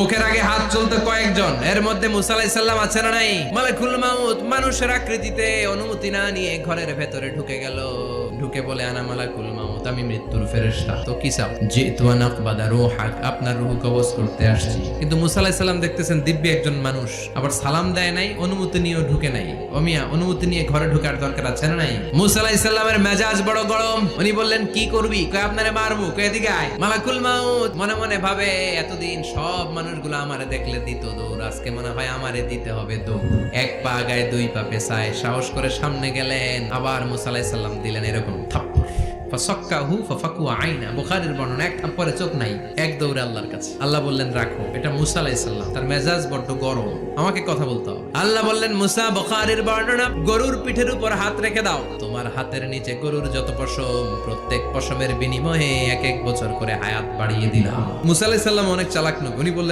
মুখের আগে হাত চলতো কয়েকজন, এর মধ্যে মুসা আলাইহিস সালাম আছে না নাই? মালাকুল মাউত মানুষের আকৃতিতে অনুমতি না নিয়ে ঘরের ভেতরে ঢুকে গেল। ঢুকে বলে, আনা মালাকুল মাউত, আমি মৃত্যুর ফেরেশতা। তো কি চাও? জিতু আন আকবাদা রূহাক, আপনার রূহ কবজ করতে আসছি। কিন্তু মুসা আলাইহিস সালাম দেখতেছেন দিব্য একজন মানুষ, আবার সালাম দেয় নাই, অনুমতি নিয়েও ঢুকে নাই। ওমিয়া, অনুমতি নিয়ে ঘরে ঢোকার দরকার আছে না নাই? মুসা আলাইহিস সালামের মেজাজ বড় গরম। উনি বললেন, কি করবি? কয়, আপনারে মারমু। কয়, এদিকে আয়। মালাকুল মাউত মনে মনে ভাবে, এতদিন সব মানুষগুলো আমারে দেখলে দিত দৌড়, আজকে মনে হয় আমারে দিতে হবে দৌড়। এক পা আগায় দুই পা পেছায়, সাহস করে সামনে গেলেন। আবার মুসা আলাইহিস সালাম দিলেন এরকম থাপ্পড়। ফাসাক্কাহু ফাফাকু আইনা, বুখারীর বর্ণনা, এক থাপ্পড়ে চোখ নাই, এক দৌড়ে আল্লাহর কাছে। আল্লাহ বললেন, রাখো। এটা মুসা আলাইহিস সালাম, তার মেজাজ বড্ড গরম, আমাকে কথা বলতে হবে। আল্লাহ বললেন, মুসা, বুখারীর বর্ণনা, গরুর পিঠের উপর হাত রেখে দাও। তোমার হাতের নিচে গরুর যত পশম, প্রত্যেক পশমের বিনিময়ে এক এক বছর করে হায়াত বাড়িয়ে দিলাম। মুসা আলাইহিস সালাম অনেক চালাক নবী, উনি বললেন,